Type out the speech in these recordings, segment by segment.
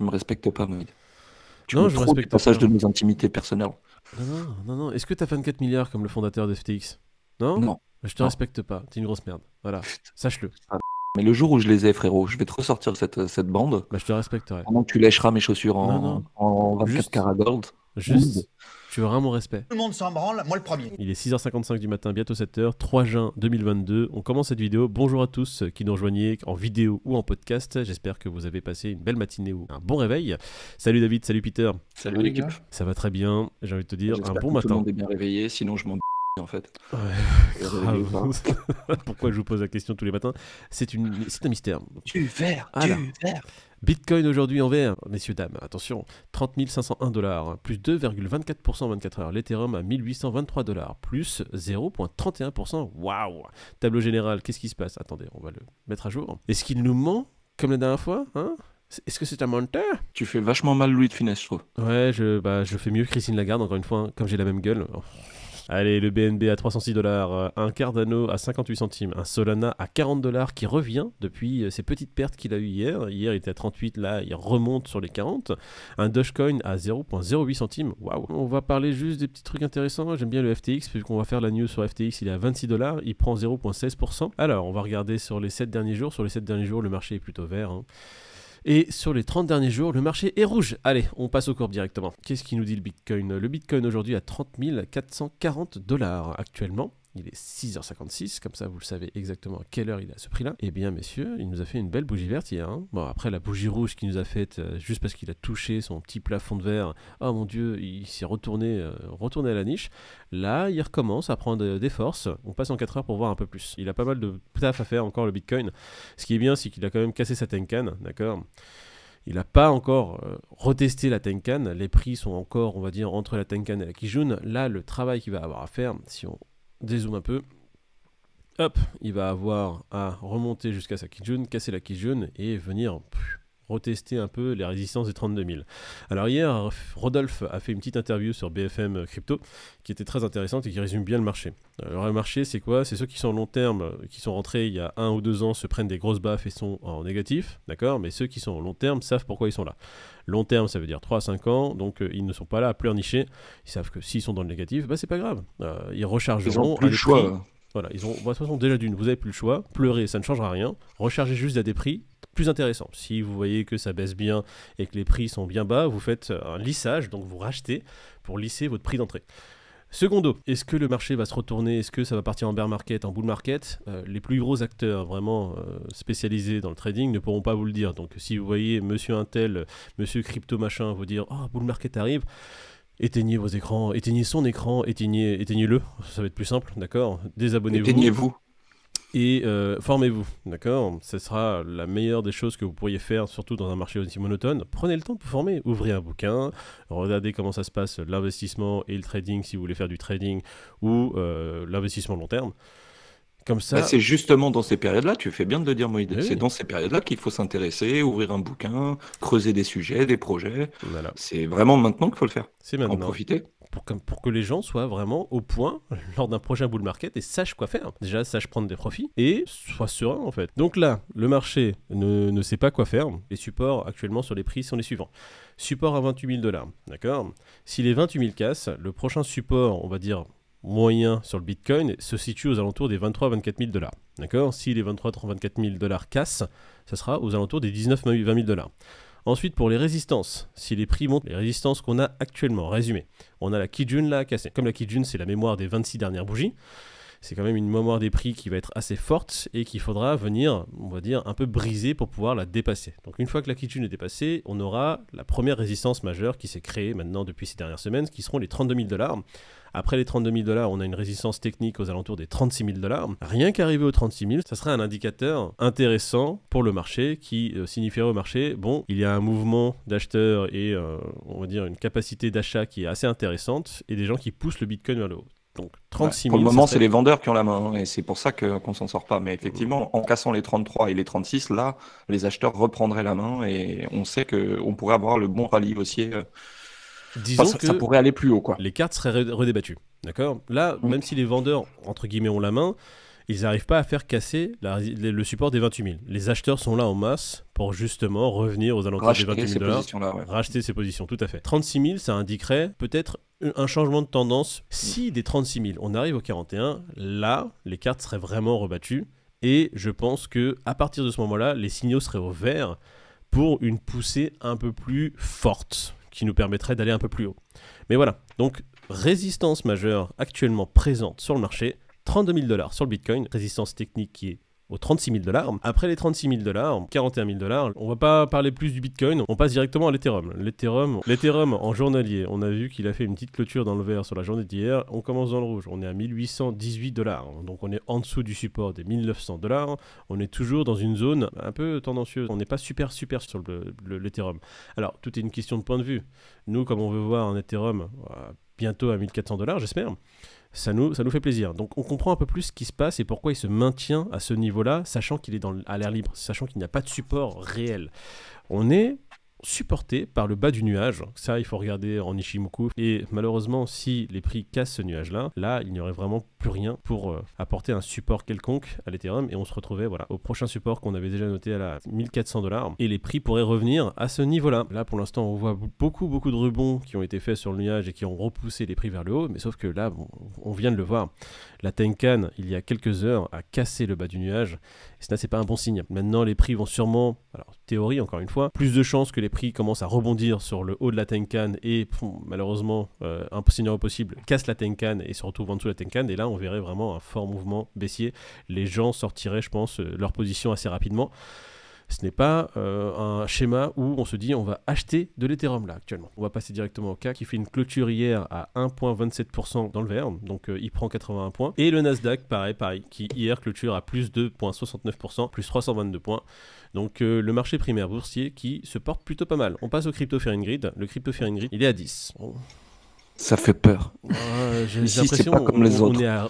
tu me respectes pas, Moïd. Tu Non, veux je trop du respecte passage pas. de nos intimités personnelles. Non. Est-ce que t'as 24 milliards comme le fondateur de FTX? Non? Non, Je te non. respecte pas. T'es une grosse merde. Voilà. Sache-le. Ah, mais le jour où je les ai, frérot, je vais te ressortir cette bande Bah, je te respecterai. pendant que tu lècheras mes chaussures Non. en 24 Juste, carats gold. Moïd, juste, tu auras mon respect. Tout le monde s'en branle, moi le premier. Il est 6h55 du matin, bientôt 7h, 3 juin 2022. On commence cette vidéo. Bonjour à tous qui nous rejoignez en vidéo ou en podcast. J'espère que vous avez passé une belle matinée ou un bon réveil. Salut David, salut Peter. salut l'équipe. Ça va très bien, j'ai envie de te dire, un J'espère bon que tout le matin. monde est bien réveillé, sinon je m'en en fait. Ouais, Réveillé ou pas. grave. Pourquoi je vous pose la question tous les matins? C'est un mystère. Du vert, Voilà. du vert. Bitcoin aujourd'hui en vert, messieurs, dames, attention, 30 501 $, plus 2,24% en 24 heures. L'Ethereum à 1823 $, plus 0,31%. Waouh! Tableau général, qu'est-ce qui se passe? Attendez, on va le mettre à jour. Est-ce qu'il nous ment comme la dernière fois, hein? Est-ce que c'est un menteur? Tu fais vachement mal Louis de Funès, je trouve. Ouais, je fais mieux que Christine Lagarde, encore une fois, hein, comme j'ai la même gueule. Oh. Allez, le BNB à 306 $, un Cardano à 58 centimes, un Solana à 40 $ qui revient depuis ces petites pertes qu'il a eues hier. Hier, il était à 38, là, il remonte sur les 40. Un Dogecoin à 0,08 centimes. Waouh! On va parler juste des petits trucs intéressants. J'aime bien le FTX, puisqu'on va faire la news sur FTX. Il est à 26 $, il prend 0,16%. Alors, on va regarder sur les 7 derniers jours. Sur les 7 derniers jours, le marché est plutôt vert, hein. Et sur les 30 derniers jours, le marché est rouge. Allez, on passe aux courbes directement. Qu'est-ce qui nous dit le Bitcoin? Le Bitcoin aujourd'hui à 30 440 $ actuellement. Il est 6h56, comme ça vous le savez exactement à quelle heure il est à ce prix-là. Eh bien messieurs, il nous a fait une belle bougie verte hier, hein. Bon, après la bougie rouge qu'il nous a faite juste parce qu'il a touché son petit plafond de verre, oh mon dieu, il s'est retourné à la niche. Là, il recommence à prendre des forces. On passe en 4 heures pour voir un peu plus. Il a pas mal de taf à faire encore le Bitcoin. Ce qui est bien, c'est qu'il a quand même cassé sa Tenkan, d'accord? Il n'a pas encore retesté la Tenkan. Les prix sont encore, on va dire, entre la Tenkan et la Kijun. Là, le travail qu'il va avoir à faire, si on dézoome un peu, hop, il va avoir à remonter jusqu'à sa Kijun, casser la Kijun et venir retester un peu les résistances des 32 000. Alors hier, Rodolphe a fait une petite interview sur BFM Crypto qui était très intéressante et qui résume bien le marché. Alors le marché, c'est quoi? C'est ceux qui sont long terme, qui sont rentrés il y a 1 ou 2 ans, se prennent des grosses baffes et sont en négatif, d'accord? Mais ceux qui sont long terme savent pourquoi ils sont là. Long terme, ça veut dire 3 à 5 ans, donc ils ne sont pas là à pleurnicher. Ils savent que s'ils sont dans le négatif, bah c'est pas grave. Ils rechargeront. Ils ont plus le choix. Voilà, ils ont, de toute façon, déjà d'une, vous n'avez plus le choix. Pleurer, ça ne changera rien. Rechargez juste à des prix plus intéressants. Si vous voyez que ça baisse bien et que les prix sont bien bas, vous faites un lissage, donc vous rachetez pour lisser votre prix d'entrée. Secondo, est-ce que le marché va se retourner? Est-ce que ça va partir en bear market, en bull market? Les plus gros acteurs vraiment spécialisés dans le trading ne pourront pas vous le dire. Donc si vous voyez monsieur Intel, monsieur crypto machin vous dire « Oh, bull market arrive », éteignez vos écrans, éteignez son écran, éteignez-le, ça va être plus simple, d'accord? Désabonnez-vous. Éteignez-vous. Et formez-vous, d'accord? Ce sera la meilleure des choses que vous pourriez faire, surtout dans un marché aussi monotone. Prenez le temps de vous former, ouvrez un bouquin, regardez comment ça se passe, l'investissement et le trading, si vous voulez faire du trading ou l'investissement long terme. Comme ça... Bah, c'est justement dans ces périodes-là, tu fais bien de le dire, Moïd. Oui. C'est dans ces périodes-là qu'il faut s'intéresser, ouvrir un bouquin, creuser des sujets, des projets. Voilà. C'est vraiment maintenant qu'il faut le faire. C'est maintenant. En profiter. Pour que les gens soient vraiment au point lors d'un prochain bull market et sachent quoi faire. Déjà, sachent prendre des profits et soient sereins en fait. Donc là, le marché ne sait pas quoi faire. Les supports actuellement sur les prix sont les suivants. Support à 28 000 $, d'accord? Si les 28 000 cassent, le prochain support, on va dire moyen sur le Bitcoin, se situe aux alentours des 23 000 à 24 000 $. D'accord? Si les 23 000 à 24 000 $ cassent, ça sera aux alentours des 19 000 à 20 000 $. Ensuite, pour les résistances, si les prix montent, les résistances qu'on a actuellement, résumé, on a la Kijun là cassée. Comme la Kijun, c'est la mémoire des 26 dernières bougies, c'est quand même une mémoire des prix qui va être assez forte et qu'il faudra venir, on va dire, un peu briser pour pouvoir la dépasser. Donc une fois que la Kijun est dépassée, on aura la première résistance majeure qui s'est créée maintenant depuis ces dernières semaines, qui seront les 32 000 $. Après les 32 000 $, on a une résistance technique aux alentours des 36 000 $. Rien qu'arriver aux 36 000, ça serait un indicateur intéressant pour le marché qui signifierait au marché, bon, il y a un mouvement d'acheteurs et on va dire une capacité d'achat qui est assez intéressante et des gens qui poussent le Bitcoin vers le haut. Donc 36 000. Pour le moment, c'est les vendeurs qui ont la main, hein, et c'est pour ça qu'on s'en sort pas. Mais effectivement, en cassant les 33 et les 36, là, les acheteurs reprendraient la main et on sait qu'on pourrait avoir le bon rallye haussier. Disons Enfin, que ça pourrait aller plus haut, quoi. les cartes seraient redébattues. D'accord? Là, même si les vendeurs, entre guillemets, ont la main, ils n'arrivent pas à faire casser le support des 28 000. Les acheteurs sont là en masse pour justement revenir aux alentours des 28 000 $, racheter ces positions, tout à fait. 36 000, ça indiquerait peut-être un changement de tendance. Si des 36 000, on arrive au 41, là, les cartes seraient vraiment rebattues. Et je pense qu'à partir de ce moment-là, les signaux seraient au vert pour une poussée un peu plus forte, qui nous permettrait d'aller un peu plus haut. Mais voilà, donc résistance majeure actuellement présente sur le marché, 32 000 $ sur le Bitcoin, résistance technique qui est aux 36 000 $. Après les 36 000 $, 41 000 $, on va pas parler plus du Bitcoin, on passe directement à l'Ethereum. L'Ethereum en journalier, on a vu qu'il a fait une petite clôture dans le vert sur la journée d'hier, on commence dans le rouge, on est à 1818 $, donc on est en dessous du support des 1900 $, on est toujours dans une zone un peu tendancieuse, on n'est pas super sur l'Ethereum. Alors, tout est une question de point de vue. Nous, comme on veut voir un Ethereum bientôt à 1400 $, j'espère, ça nous fait plaisir. Donc on comprend un peu plus ce qui se passe et pourquoi il se maintient à ce niveau-là, sachant qu'il est à l'air libre, sachant qu'il n'y a pas de support réel. On est supporté par le bas du nuage. Ça, il faut regarder en Ichimoku. Et malheureusement, si les prix cassent ce nuage-là, là, il n'y aurait vraiment plus rien pour apporter un support quelconque à l'Ethereum. Et on se retrouvait au prochain support qu'on avait déjà noté à la 1400 $. Et les prix pourraient revenir à ce niveau-là. Là, pour l'instant, on voit beaucoup de rebonds qui ont été faits sur le nuage et qui ont repoussé les prix vers le haut. Mais sauf que là, on vient de le voir. La Tenkan, il y a quelques heures, a cassé le bas du nuage. Et ça, c'est pas un bon signe. Maintenant, les prix vont sûrement, alors théorie encore une fois, plus de chances que les prix commencent à rebondir sur le haut de la Tenkan et malheureusement, impossible possible, casse la Tenkan et se retrouve en dessous de la Tenkan. Et là, on verrait vraiment un fort mouvement baissier. Les gens sortiraient, je pense, leur position assez rapidement. Ce n'est pas un schéma où on se dit on va acheter de l'Ethereum là actuellement. On va passer directement au CAC qui fait une clôture hier à 1,27% dans le vert, donc il prend 81 points. Et le Nasdaq, pareil, qui hier clôture à plus 2,69%, plus 322 points. Donc le marché primaire boursier qui se porte plutôt pas mal. On passe au Crypto Fear Grid. Le Crypto Fear Grid, il est à 10. Bon. Ça fait peur. J'ai l'impression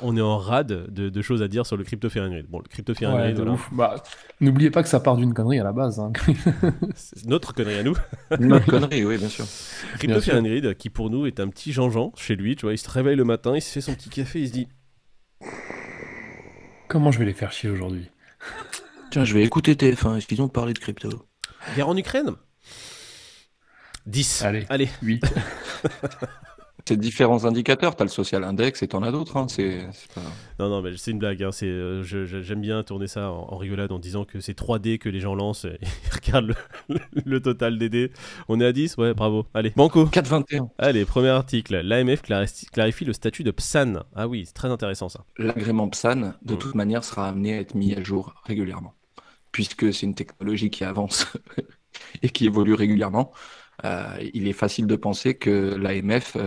on est en rade de choses à dire sur le Crypto Fear Grid. Bon, le Crypto Fear Grid, voilà. Bah, n'oubliez pas que ça part d'une connerie à la base. Hein. C'est notre connerie à nous. Notre connerie, oui, bien sûr. Crypto Fear Grid, qui pour nous est un petit Jean-Jean chez lui. Tu vois, il se réveille le matin, il se fait son petit café, il se dit comment je vais les faire chier aujourd'hui? Tiens, je vais écouter TF1, est-ce qu'ils ont parlé de crypto? Guerre en Ukraine 10. Allez. 8. C'est différents indicateurs, t'as le social index et t'en as d'autres. Hein. C'est pas... Non, mais c'est une blague. Hein. J'aime bien tourner ça en rigolade en disant que c'est 3D que les gens lancent et regardent le total des dés. On est à 10, ouais, bravo. Allez, banco. 4,21. Allez, premier article. L'AMF clarifie le statut de PSAN. Ah oui, c'est très intéressant ça. L'agrément PSAN, de toute manière, sera amené à être mis à jour régulièrement, puisque c'est une technologie qui avance et qui évolue régulièrement. Il est facile de penser que l'AMF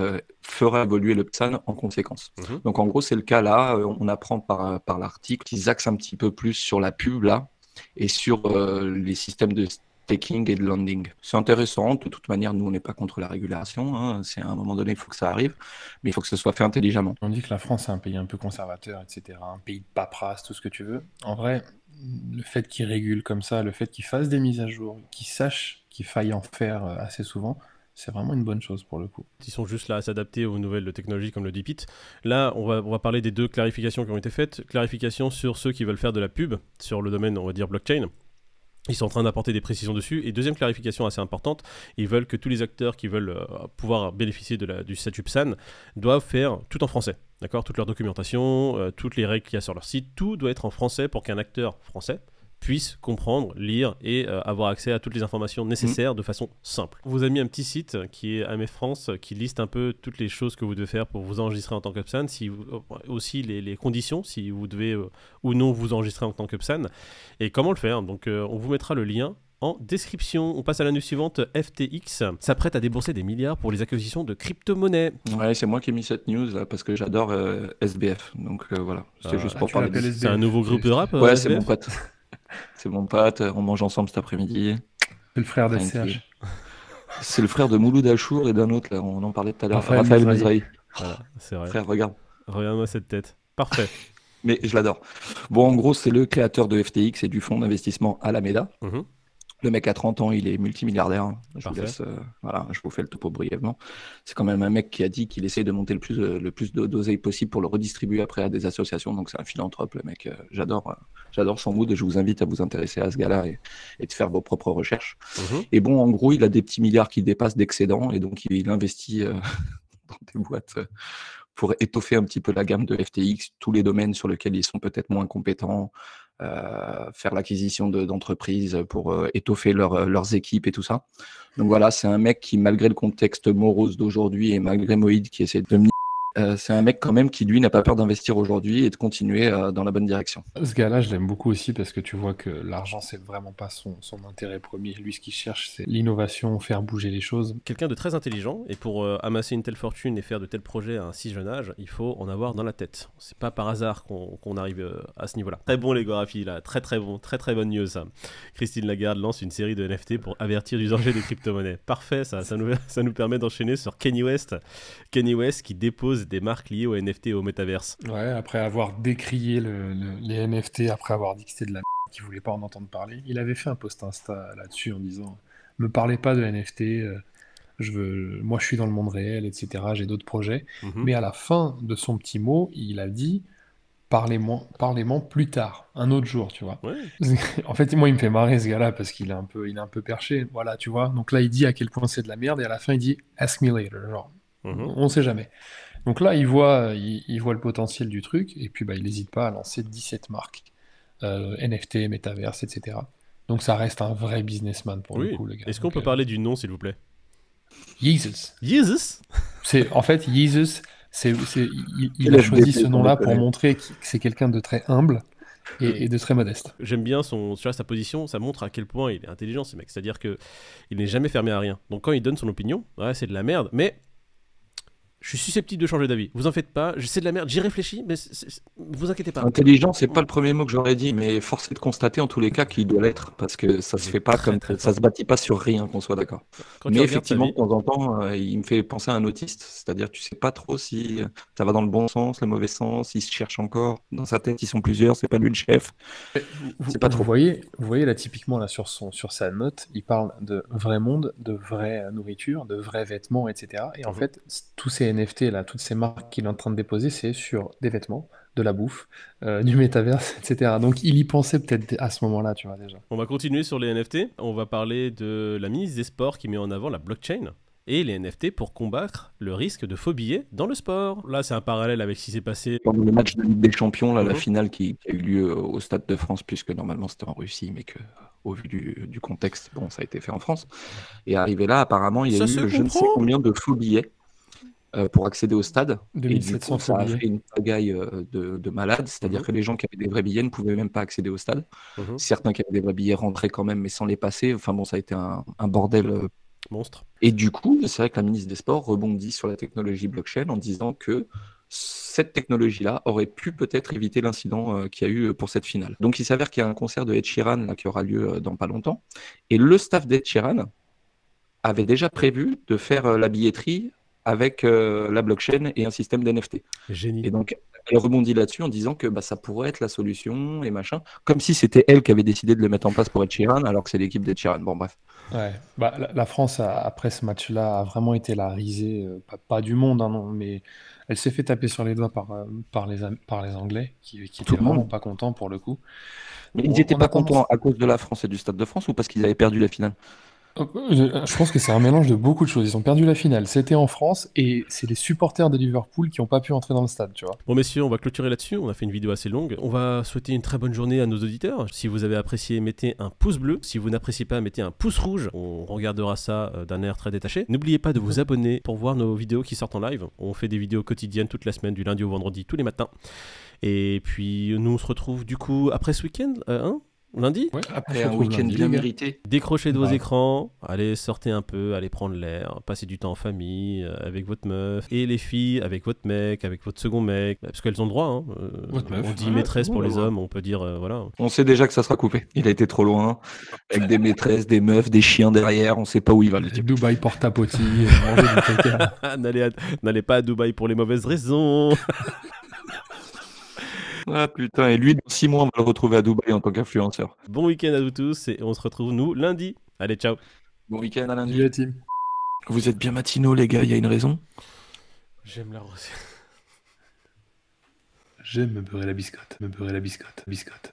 fera évoluer le PSAN en conséquence. Donc en gros, c'est le cas là. On apprend par l'article qu'ils axent un petit peu plus sur la pub là et sur les systèmes de staking et de lending. C'est intéressant. De toute manière, nous, on n'est pas contre la régulation. Hein. C'est à un moment donné, il faut que ça arrive, mais il faut que ce soit fait intelligemment. On dit que la France est un pays un peu conservateur, etc. Un pays de paperasse, tout ce que tu veux. En vrai, le fait qu'ils régulent comme ça, le fait qu'ils fassent des mises à jour, qu'ils sachent qu'il faille en faire assez souvent, c'est vraiment une bonne chose pour le coup. Ils sont juste là à s'adapter aux nouvelles technologies comme le DeepIt. Là, on va parler des deux clarifications qui ont été faites. Clarification sur ceux qui veulent faire de la pub sur le domaine, on va dire, blockchain. Ils sont en train d'apporter des précisions dessus. Et deuxième clarification assez importante, ils veulent que tous les acteurs qui veulent pouvoir bénéficier du statut PSAN doivent faire tout en français. D'accord ? Toute leur documentation, toutes les règles qu'il y a sur leur site, tout doit être en français pour qu'un acteur français puisse comprendre, lire et avoir accès à toutes les informations nécessaires de façon simple. On vous a mis un petit site qui est AMF France qui liste un peu toutes les choses que vous devez faire pour vous enregistrer en tant que PSAN, aussi les conditions, si vous devez ou non vous enregistrer en tant que PSAN et comment le faire. Donc on vous mettra le lien en description. On passe à la news suivante. FTX s'apprête à débourser des milliards pour les acquisitions de crypto-monnaies. Ouais, c'est moi qui ai mis cette new là, parce que j'adore SBF. Donc voilà, c'était juste pour parler de SBF. C'est un nouveau groupe de rap Ouais, SBF. c'est mon pote. C'est mon pote, on mange ensemble cet après-midi. C'est le frère d'SCH. C'est le frère de Mouloud Achour et d'un autre, là, on en parlait tout à l'heure. Raphaël Mizrahi. Voilà, c'est vrai. Frère, regarde. Regarde-moi cette tête. Parfait. Mais je l'adore. Bon, en gros, c'est le créateur de FTX et du fonds d'investissement Alameda. Le mec a 30 ans, il est multimilliardaire. Je vous Parfait. laisse, voilà, je vous fais le topo brièvement. C'est quand même un mec qui a dit qu'il essaye de monter le plus d'oseille possible pour le redistribuer après à des associations. Donc c'est un philanthrope, le mec. J'adore son mood et je vous invite à vous intéresser à ce gars-là et de faire vos propres recherches. Et bon, en gros, il a des petits milliards qui dépassent d'excédents et donc il investit dans des boîtes pour étoffer un petit peu la gamme de FTX, tous les domaines sur lesquels ils sont peut-être moins compétents, faire l'acquisition d'entreprises pour étoffer leurs équipes et tout ça. Donc voilà, c'est un mec qui, malgré le contexte morose d'aujourd'hui et malgré Moïd qui essaie de me c'est un mec quand même qui, lui, n'a pas peur d'investir aujourd'hui et de continuer dans la bonne direction. Ce gars-là, je l'aime beaucoup aussi parce que tu vois que l'argent, c'est vraiment pas son intérêt premier. Lui, ce qu'il cherche, c'est l'innovation, faire bouger les choses. Quelqu'un de très intelligent, et pour amasser une telle fortune et faire de tels projets à un si jeune âge, il faut en avoir dans la tête. C'est pas par hasard qu'on arrive à ce niveau-là. Très bon les Gorafi, là, très bon, très bonne news ça. Christine Lagarde lance une série de NFT pour avertir du danger des crypto-monnaies. Parfait, ça nous permet d'enchaîner sur Kanye West. Kanye West qui dépose des marques liées au NFT et au métaverse. Ouais, après avoir décrié les NFT, après avoir dit que c'était de la merde, qu'il voulait pas en entendre parler, il avait fait un post Insta là-dessus en disant « Me parlez pas de NFT, moi je suis dans le monde réel, etc. J'ai d'autres projets. » Mais à la fin de son petit mot, il a dit « Parlez-moi plus tard, un autre jour, tu vois. Ouais. » En fait, moi, il me fait marrer ce gars-là parce qu'il est un peu perché. Voilà, tu vois. Donc là, il dit à quel point c'est de la merde et à la fin, il dit « Ask me later », genre. On sait jamais. Donc là, il voit le potentiel du truc, et puis il n'hésite pas à lancer 17 marques, NFT, Metaverse, etc. Donc ça reste un vrai businessman pour le coup, le gars. Est-ce qu'on peut parler du nom, s'il vous plaît? Yeezus. Yeezus. En fait, Yeezus, il a choisi ce nom-là pour montrer que c'est quelqu'un de très humble et de très modeste. J'aime bien sa position, ça montre à quel point il est intelligent, ce mec. C'est-à-dire qu'il n'est jamais fermé à rien. Donc quand il donne son opinion, ouais, c'est de la merde, mais... Je suis susceptible de changer d'avis. Vous en faites pas, c'est de la merde, j'y réfléchis, mais vous inquiétez pas. Intelligent, c'est pas le premier mot que j'aurais dit, mais force est de constater en tous les cas qu'il doit l'être, parce que ça se fait pas comme ça se bâtit pas sur rien, qu'on soit d'accord. Mais effectivement, de temps en temps, il me fait penser à un autiste, c'est-à-dire tu sais pas trop si ça va dans le bon sens, le mauvais sens, il se cherche encore. Dans sa tête, ils sont plusieurs, c'est pas lui le chef. C'est pas trop. Vous voyez là typiquement là sur sa note, il parle de vrai monde, de vraie nourriture, de vrais vêtements, etc. Et en fait, tous ces NFT là, toutes ces marques qu'il est en train de déposer, c'est sur des vêtements, de la bouffe, du métaverse, etc. Donc il y pensait peut-être à ce moment-là, tu vois déjà. On va continuer sur les NFT. On va parler de la ministre des Sports qui met en avant la blockchain et les NFT pour combattre le risque de faux billets dans le sport. Là, c'est un parallèle avec ce qui s'est passé pendant le match de Ligue des Champions, là, la finale qui a eu lieu au Stade de France, puisque normalement c'était en Russie, mais que au vu du contexte, bon, ça a été fait en France. Et arrivé là, apparemment, il y a eu je ne sais combien de faux billets pour accéder au stade. 2700 et du coup, ça a fait une pagaille de malade, c'est-à-dire que les gens qui avaient des vrais billets ne pouvaient même pas accéder au stade. Certains qui avaient des vrais billets rentraient quand même, mais sans les passer. Enfin bon, ça a été un bordel monstre. Et du coup, c'est vrai que la ministre des Sports rebondit sur la technologie blockchain en disant que cette technologie-là aurait pu peut-être éviter l'incident qu'il y a eu pour cette finale. Donc il s'avère qu'il y a un concert de Ed Sheeran là, qui aura lieu dans pas longtemps, et le staff d'Ed Sheeran avait déjà prévu de faire la billetterie avec la blockchain et un système d'NFT. Génie. Et donc, elle rebondit là-dessus en disant que ça pourrait être la solution et machin, comme si c'était elle qui avait décidé de le mettre en place pour Ed Sheeran, alors que c'est l'équipe d'Ed Sheeran. Bon, bref. Ouais, la France, après ce match-là, a vraiment été la risée, pas du monde, hein, non, mais elle s'est fait taper sur les doigts par les Anglais, qui étaient vraiment pas contents pour le coup. Mais ils n'étaient pas contents à cause de la France et du Stade de France ou parce qu'ils avaient perdu la finale? Je pense que c'est un mélange de beaucoup de choses. Ils ont perdu la finale, c'était en France, et c'est les supporters de Liverpool qui n'ont pas pu entrer dans le stade, tu vois. Bon messieurs, on va clôturer là-dessus, on a fait une vidéo assez longue. On va souhaiter une très bonne journée à nos auditeurs. Si vous avez apprécié, mettez un pouce bleu. Si vous n'appréciez pas, mettez un pouce rouge. On regardera ça d'un air très détaché. N'oubliez pas de vous abonner pour voir nos vidéos qui sortent en live. On fait des vidéos quotidiennes toute la semaine, du lundi au vendredi, tous les matins. Et puis nous on se retrouve du coup après ce week-end, lundi, ouais, après un week-end bien mérité. Décrochez de vos écrans, allez sortez un peu, allez prendre l'air, passez du temps en famille avec votre meuf, et les filles avec votre mec, avec votre second mec, parce qu'elles ont le droit. Hein. On dit maîtresse pour les hommes, on peut dire voilà. On sait déjà que ça sera coupé. Il a été trop loin, avec des maîtresses, des meufs, des chiens derrière, on sait pas où il va. Le type. Dubaï porte à poti, manger du caca. N'allez pas à Dubaï pour les mauvaises raisons. Ah putain, et lui, dans 6 mois, on va le retrouver à Dubaï en tant qu'influenceur. Bon week-end à vous tous et on se retrouve nous lundi. Allez, ciao. Bon week-end à Salut lundi. la team. Vous êtes bien matinaux, les gars, il y a une raison. J'aime la rosée. J'aime me beurrer la biscotte, biscotte.